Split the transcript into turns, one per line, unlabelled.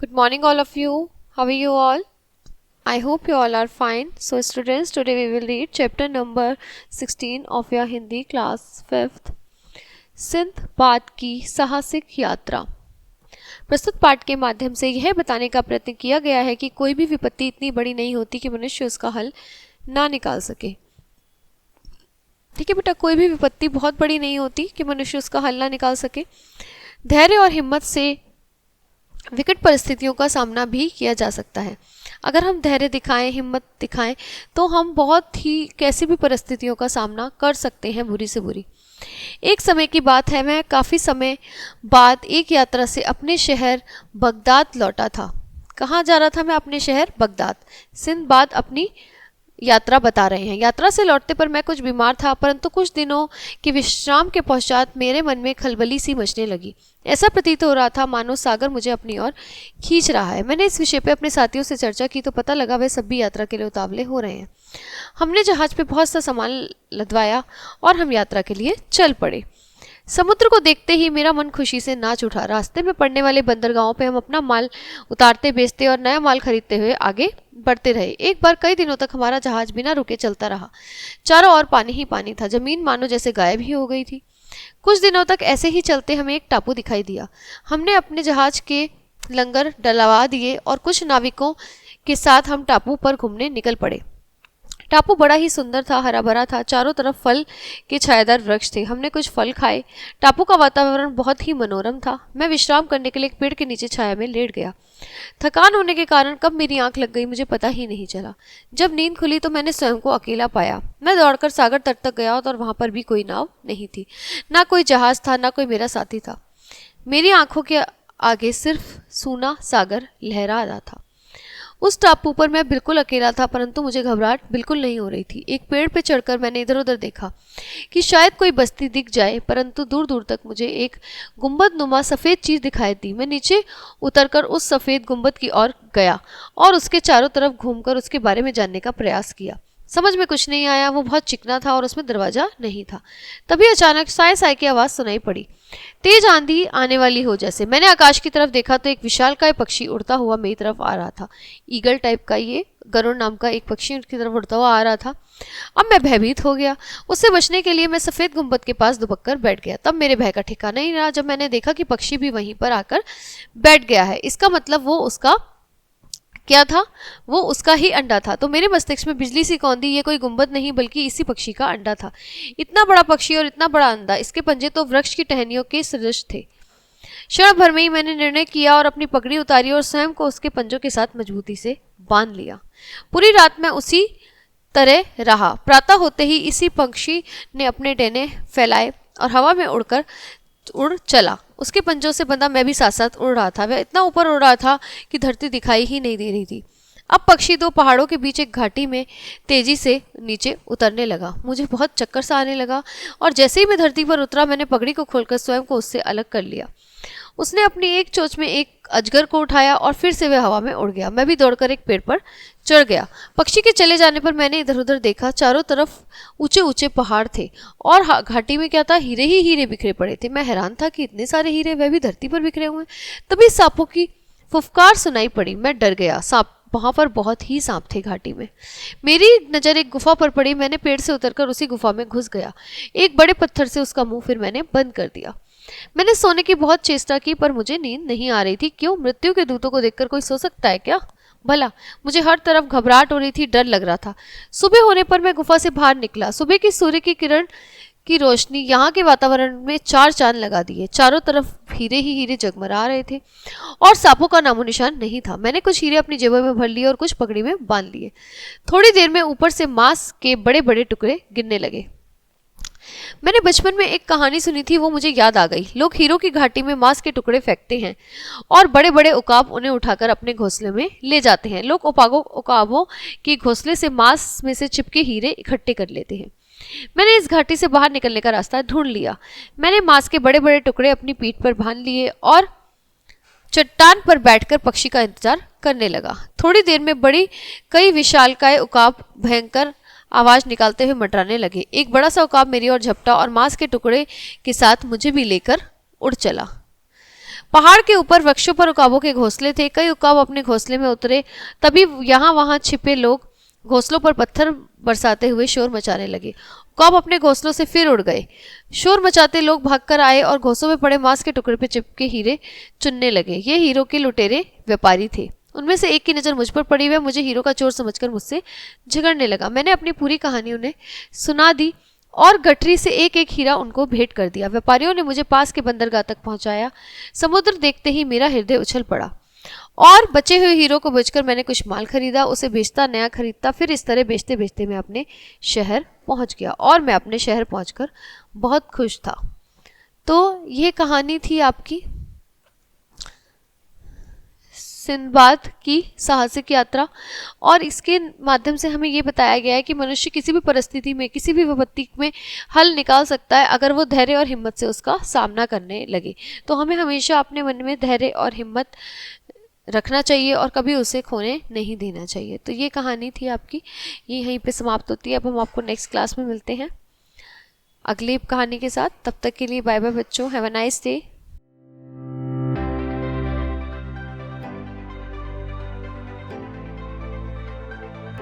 Good morning, all of you. How are you all? I hope you all are fine. So, students, today we will read chapter number 16 of your Hindi class 5th. Sindh पाठ की साहसिक यात्रा। प्रस्तुत पाठ के माध्यम से यह बताने का प्रयत्न किया गया है कि कोई भी विपत्ति इतनी बड़ी नहीं होती कि मनुष्य उसका हल ना निकाल सके। ठीक है बेटा, कोई भी विपत्ति बहुत बड़ी नहीं होती कि मनुष्य उसका हल ना निकाल सके। धैर्य और हिम्मत से विकट परिस्थितियों का सामना भी किया जा सकता है। अगर हम धैर्य दिखाएं, हिम्मत दिखाएं, तो हम बहुत ही कैसी भी परिस्थितियों का सामना कर सकते हैं, बुरी से बुरी। एक समय की बात है, मैं काफ़ी समय बाद एक यात्रा से अपने शहर बगदाद लौटा था। कहाँ जा रहा था मैं? अपने शहर बगदाद। सिंध बाद अपनी यात्रा बता रहे हैं। यात्रा से लौटते पर मैं कुछ बीमार था, परंतु कुछ दिनों के विश्राम के पश्चात मेरे मन में खलबली सी मचने लगी। ऐसा प्रतीत हो रहा था मानो सागर मुझे अपनी ओर खींच रहा है। मैंने इस विषय पे अपने साथियों से चर्चा की तो पता लगा वे सब भी यात्रा के लिए उतावले हो रहे हैं। हमने जहाज पे बहुत सा सामान लदवाया और हम यात्रा के लिए चल पड़े। समुद्र को देखते ही मेरा मन खुशी से नाच उठा। रास्ते में पड़ने वाले बंदरगाहों पे हम अपना माल उतारते, बेचते और नया माल खरीदते हुए आगे बढ़ते रहे। एक बार कई दिनों तक हमारा जहाज बिना रुके चलता रहा। चारों ओर पानी ही पानी था। जमीन मानो जैसे गायब ही हो गई थी। कुछ दिनों तक ऐसे ही चलते हमें एक टापू दिखाई दिया। हमने अपने जहाज के लंगर डलवा दिए और कुछ नाविकों के साथ हम टापू पर घूमने निकल पड़े। टापू बड़ा ही सुंदर था, हरा भरा था। चारों तरफ फल के छायादार वृक्ष थे। हमने कुछ फल खाए। टापू का वातावरण बहुत ही मनोरम था। मैं विश्राम करने के लिए एक पेड़ के नीचे छाया में लेट गया। थकान होने के कारण कब मेरी आंख लग गई मुझे पता ही नहीं चला। जब नींद खुली तो मैंने स्वयं को अकेला पाया। मैं दौड़कर सागर तट तक गया और वहां पर भी कोई नाव नहीं थी, ना कोई जहाज था, ना कोई मेरा साथी था। मेरी आंखों के आगे सिर्फ सूना सागर लहरा रहा था। उस टापू पर मैं बिल्कुल अकेला था, परंतु मुझे घबराहट बिल्कुल नहीं हो रही थी। एक पेड़ पर चढ़कर मैंने इधर उधर देखा कि शायद कोई बस्ती दिख जाए, परंतु दूर दूर तक मुझे एक गुंबद नुमा सफ़ेद चीज़ दिखाई दी। मैं नीचे उतरकर उस सफ़ेद गुंबद की ओर गया और उसके चारों तरफ घूमकर उसके बारे में जानने का प्रयास किया। समझ में कुछ नहीं आया। वो बहुत चिकना था और उसमें दरवाज़ा नहीं था। तभी अचानक साय साय की आवाज़ सुनाई पड़ी, तेज आंधी आने वाली हो जैसे। मैंने आकाश की तरफ देखा तो एक विशालकाय पक्षी उड़ता हुआ मेरी तरफ आ रहा था। ईगल टाइप का, ये गरुड़ नाम का एक पक्षी उनकी तरफ उड़ता हुआ आ रहा था। अब मैं भयभीत हो गया। उससे बचने के लिए मैं सफ़ेद गुंबद के पास दुबक कर बैठ गया। तब मेरे भय का ठिकाना नहीं रहा जब मैंने देखा कि पक्षी भी वहीं पर आकर बैठ गया है। इसका मतलब वो उसका क्या था? वो उसका ही अंडा था। तो मेरे मस्तिष्क में बिजली सी कौंधी, ये कोई गुंबद नहीं बल्कि इसी पक्षी का अंडा था। इतना बड़ा पक्षी और इतना बड़ा अंडा, इसके पंजे तो वृक्ष की टहनियों के सदृश थे। क्षण भर में ही मैंने निर्णय किया और अपनी पगड़ी उतारी और स्वयं को उसके पंजों के साथ मजबूती से बांध लिया। पूरी रात मैं उसी तरह रहा। प्रातः होते ही इसी पक्षी ने अपने डेने फैलाए और हवा में उड़ चला। उसके पंजों से बंधा मैं भी साथ साथ उड़ रहा था। वह इतना ऊपर उड़ रहा था कि धरती दिखाई ही नहीं दे रही थी। अब पक्षी दो पहाड़ों के बीच एक घाटी में तेजी से नीचे उतरने लगा। मुझे बहुत चक्कर सा आने लगा और जैसे ही मैं धरती पर उतरा मैंने पगड़ी को खोलकर स्वयं को उससे अलग कर लिया। उसने अपनी एक चोंच में एक अजगर को उठाया और फिर से वह हवा में उड़ गया। मैं भी दौड़कर एक पेड़ पर चढ़ गया। पक्षी के चले जाने पर मैंने इधर उधर देखा। चारों तरफ ऊंचे ऊंचे पहाड़ थे और घाटी में क्या था, हीरे ही हीरे बिखरे पड़े थे। मैं हैरान था कि इतने सारे हीरे, वह भी धरती पर बिखरे हुए। तभी सांपों की फुफकार सुनाई पड़ी। मैं डर गया। सांप, वहां पर बहुत ही सांप थे घाटी में। मेरी नज़र एक गुफा पर पड़ी। मैंने पेड़ से उतरकर उसी गुफा में घुस गया। एक बड़े पत्थर से उसका मुंह फिर मैंने बंद कर दिया। मैंने सोने की बहुत चेष्टा की पर मुझे नींद नहीं आ रही थी। क्यों? मृत्यु के दूतों को देखकर कोई सो सकता है क्या? भला मुझे हर तरफ घबराहट हो रही थी, डर लग रहा था। सुबह होने पर मैं गुफा से बाहर निकला। सुबह की सूर्य की किरण की रोशनी यहाँ के वातावरण में चार चांद लगा दिए। चारों तरफ हीरे ही हीरे जगमगा रहे थे और सांपों का नामो निशान नहीं था। मैंने कुछ हीरे अपनी जेबों में भर लिए और कुछ पगड़ी में बांध लिए। थोड़ी देर में ऊपर से मांस के बड़े बड़े टुकड़े गिरने लगे। मैंने बचपन में एक कहानी सुनी थी, वो मुझे याद आ गई। लोग हीरों की घाटी में मांस के टुकड़े फेंकते हैं और बड़े बड़े उकाब उन्हें उठाकर अपने घोंसले में ले जाते हैं। लोग उकाबों के घोंसले से मांस में से चिपके हीरे इकट्ठे कर लेते हैं। मैंने इस घाटी से बाहर निकलने का रास्ता ढूंढ लिया। मैंने मांस के बड़े बड़े टुकड़े अपनी पीठ पर बांध लिए और चट्टान पर बैठकर पक्षी का इंतजार करने लगा। थोड़ी देर में कई विशालकाय उकाब भयंकर आवाज निकालते हुए मंडराने लगे। एक बड़ा सा उकाब मेरी ओर झपटा और मांस के टुकड़े के साथ मुझे भी लेकर उड़ चला। पहाड़ के ऊपर वृक्षों पर उकाबों के घोंसले थे। कई उकाब अपने घोंसले में उतरे। तभी यहाँ वहां छिपे लोग घोंसलों पर पत्थर बरसाते हुए शोर मचाने लगे। उकाब अपने घोंसलों से फिर उड़ गए। शोर मचाते लोग भागकर आए और घोंसलों में पड़े मांस के टुकड़े पे चिपके हीरे चुनने लगे। ये हीरो के लुटेरे व्यापारी थे। उनमें से एक की नज़र मुझ पर पड़ी। वह मुझे हीरो का चोर समझकर मुझसे झगड़ने लगा। मैंने अपनी पूरी कहानी उन्हें सुना दी और गठरी से एक एक हीरा उनको भेंट कर दिया। व्यापारियों ने मुझे पास के बंदरगाह तक पहुंचाया। समुद्र देखते ही मेरा हृदय उछल पड़ा और बचे हुए हीरो को बेचकर मैंने कुछ माल खरीदा, उसे बेचता, नया खरीदता। फिर इस तरह बेचते बेचते मैं अपने शहर पहुंच गया और मैं अपने शहर पहुंचकर बहुत खुश था। तो ये कहानी थी आपकी सिंदबाद की साहसिक यात्रा, और इसके माध्यम से हमें ये बताया गया है कि मनुष्य किसी भी परिस्थिति में, किसी भी विपत्ति में हल निकाल सकता है अगर वो धैर्य और हिम्मत से उसका सामना करने लगे। तो हमें हमेशा अपने मन में धैर्य और हिम्मत रखना चाहिए और कभी उसे खोने नहीं देना चाहिए। तो ये कहानी थी आपकी, ये यहीं पे समाप्त होती है। अब हम आपको नेक्स्ट क्लास में मिलते हैं अगली कहानी के साथ। तब तक के लिए बाय बाय बच्चों, हैव अ नाइस डे।